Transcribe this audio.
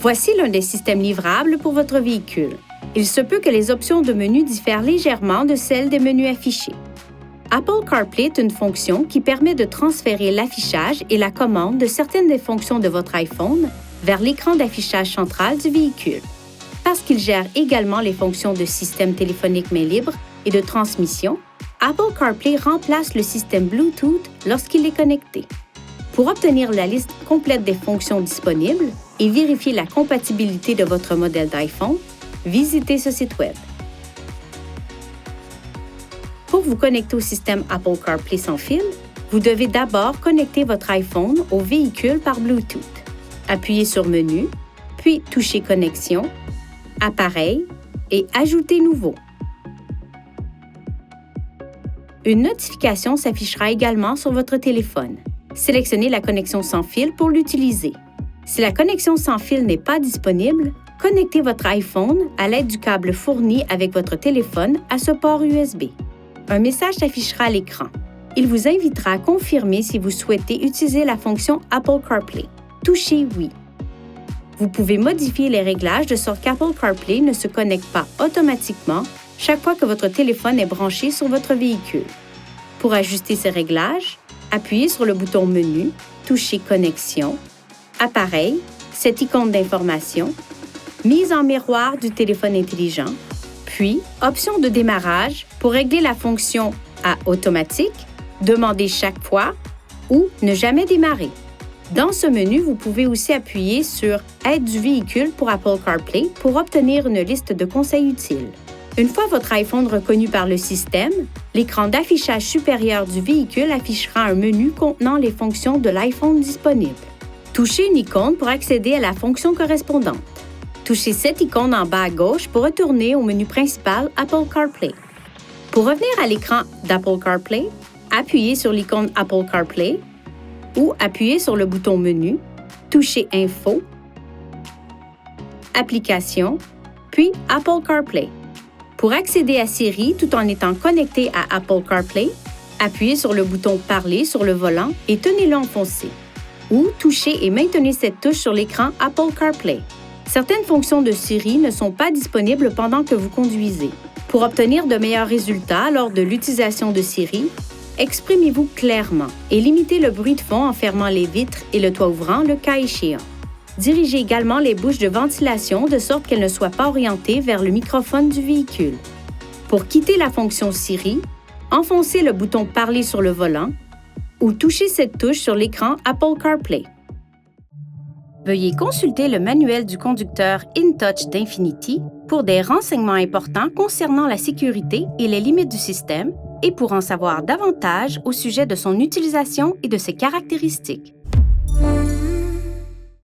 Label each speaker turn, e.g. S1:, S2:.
S1: Voici l'un des systèmes livrables pour votre véhicule. Il se peut que les options de menu diffèrent légèrement de celles des menus affichés. Apple CarPlay est une fonction qui permet de transférer l'affichage et la commande de certaines des fonctions de votre iPhone vers l'écran d'affichage central du véhicule. Parce qu'il gère également les fonctions de système téléphonique main libre et de transmission, Apple CarPlay remplace le système Bluetooth lorsqu'il est connecté. Pour obtenir la liste complète des fonctions disponibles et vérifier la compatibilité de votre modèle d'iPhone, visitez ce site Web. Pour vous connecter au système Apple CarPlay sans fil, vous devez d'abord connecter votre iPhone au véhicule par Bluetooth. Appuyez sur Menu, puis touchez Connexion, Appareil et Ajouter nouveau. Une notification s'affichera également sur votre téléphone. Sélectionnez la connexion sans fil pour l'utiliser. Si la connexion sans fil n'est pas disponible, connectez votre iPhone à l'aide du câble fourni avec votre téléphone à ce port USB. Un message s'affichera à l'écran. Il vous invitera à confirmer si vous souhaitez utiliser la fonction Apple CarPlay. Touchez Oui. Vous pouvez modifier les réglages de sorte qu'Apple CarPlay ne se connecte pas automatiquement chaque fois que votre téléphone est branché sur votre véhicule. Pour ajuster ces réglages, appuyez sur le bouton Menu, touchez Connexion, Appareil, cette icône d'information, Mise en miroir du téléphone intelligent, puis Option de démarrage pour régler la fonction à automatique, demander chaque fois ou ne jamais démarrer. Dans ce menu, vous pouvez aussi appuyer sur Aide du véhicule pour Apple CarPlay pour obtenir une liste de conseils utiles. Une fois votre iPhone reconnu par le système, l'écran d'affichage supérieur du véhicule affichera un menu contenant les fonctions de l'iPhone disponibles. Touchez une icône pour accéder à la fonction correspondante. Touchez cette icône en bas à gauche pour retourner au menu principal Apple CarPlay. Pour revenir à l'écran d'Apple CarPlay, appuyez sur l'icône Apple CarPlay ou appuyez sur le bouton Menu, touchez Info, Applications, puis Apple CarPlay. Pour accéder à Siri tout en étant connecté à Apple CarPlay, appuyez sur le bouton Parler sur le volant et tenez-le enfoncé. Ou touchez et maintenez cette touche sur l'écran Apple CarPlay. Certaines fonctions de Siri ne sont pas disponibles pendant que vous conduisez. Pour obtenir de meilleurs résultats lors de l'utilisation de Siri, exprimez-vous clairement et limitez le bruit de fond en fermant les vitres et le toit ouvrant le cas échéant. Dirigez également les bouches de ventilation de sorte qu'elles ne soient pas orientées vers le microphone du véhicule. Pour quitter la fonction Siri, enfoncez le bouton Parler sur le volant ou touchez cette touche sur l'écran Apple CarPlay. Veuillez consulter le manuel du conducteur InTouch d'Infinity pour des renseignements importants concernant la sécurité et les limites du système et pour en savoir davantage au sujet de son utilisation et de ses caractéristiques.